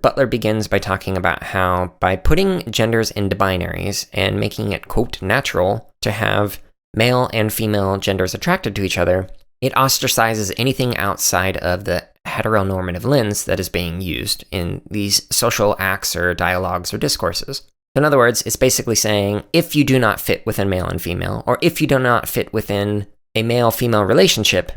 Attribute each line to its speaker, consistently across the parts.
Speaker 1: Butler begins by talking about how by putting genders into binaries and making it, quote, natural to have male and female genders attracted to each other, it ostracizes anything outside of the heteronormative lens that is being used in these social acts or dialogues or discourses. In other words, it's basically saying, if you do not fit within male and female, or if you do not fit within a male-female relationship,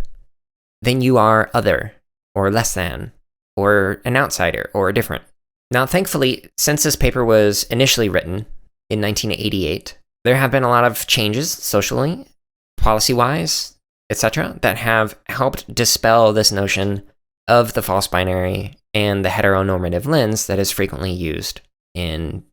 Speaker 1: then you are other, or less than, or an outsider, or different. Now, thankfully, since this paper was initially written in 1988, there have been a lot of changes socially, policy-wise, etc., that have helped dispel this notion of the false binary and the heteronormative lens that is frequently used in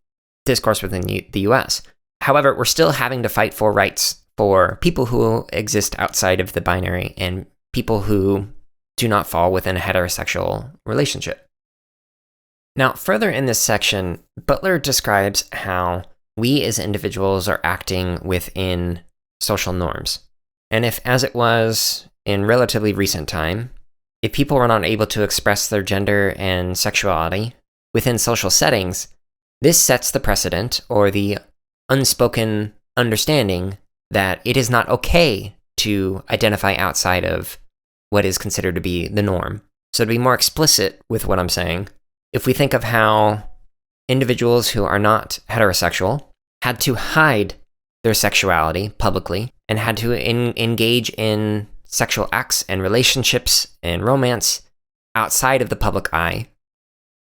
Speaker 1: discourse within the US. However, we're still having to fight for rights for people who exist outside of the binary and people who do not fall within a heterosexual relationship. Now, further in this section, Butler describes how we as individuals are acting within social norms. And if, as it was in relatively recent time, if people were not able to express their gender and sexuality within social settings, this sets the precedent or the unspoken understanding that it is not okay to identify outside of what is considered to be the norm. So to be more explicit with what I'm saying, if we think of how individuals who are not heterosexual had to hide their sexuality publicly and had to engage in sexual acts and relationships and romance outside of the public eye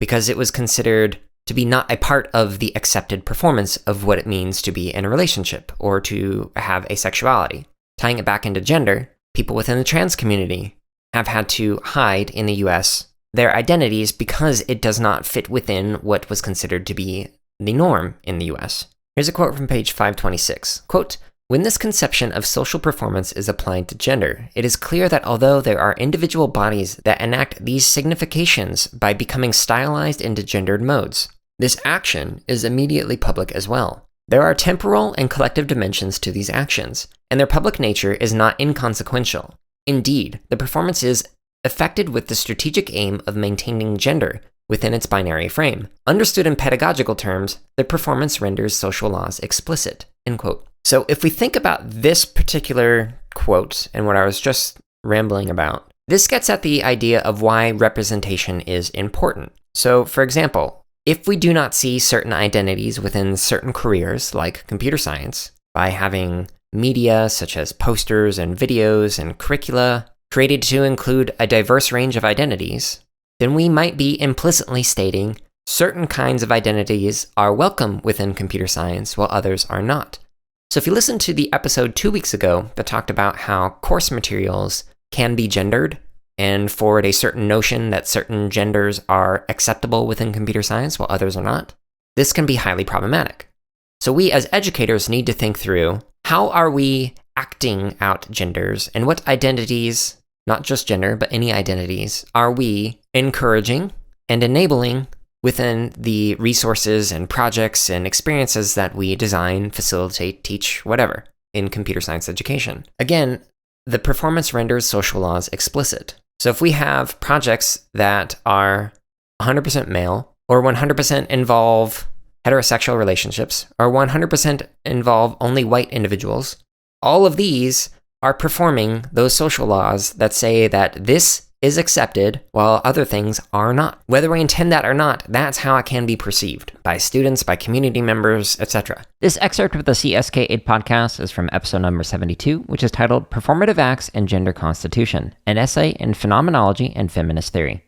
Speaker 1: because it was considered to be not a part of the accepted performance of what it means to be in a relationship or to have a sexuality. Tying it back into gender, people within the trans community have had to hide in the US their identities because it does not fit within what was considered to be the norm in the US. Here's a quote from page 526. Quote, "When this conception of social performance is applied to gender, it is clear that although there are individual bodies that enact these significations by becoming stylized into gendered modes, this action is immediately public as well. There are temporal and collective dimensions to these actions, and their public nature is not inconsequential. Indeed, the performance is effected with the strategic aim of maintaining gender within its binary frame. Understood in pedagogical terms, the performance renders social laws explicit." End quote. So if we think about this particular quote and what I was just rambling about, this gets at the idea of why representation is important. So for example, if we do not see certain identities within certain careers like computer science, by having media such as posters and videos and curricula created to include a diverse range of identities, then we might be implicitly stating certain kinds of identities are welcome within computer science while others are not. So if you listened to the episode 2 weeks ago that talked about how course materials can be gendered and forward a certain notion that certain genders are acceptable within computer science while others are not, this can be highly problematic. So we as educators need to think through, how are we acting out genders and what identities, not just gender, but any identities, are we encouraging and enabling within the resources and projects and experiences that we design, facilitate, teach, whatever, in computer science education. Again, the performance renders social laws explicit. So if we have projects that are 100% male, or 100% involve heterosexual relationships, or 100% involve only white individuals, all of these are performing those social laws that say that this is accepted while other things are not. Whether we intend that or not, that's how it can be perceived by students, by community members, etc. This excerpt of the CSK8 podcast is from episode number 72, which is titled Performative Acts and Gender Constitution, an essay in phenomenology and feminist theory.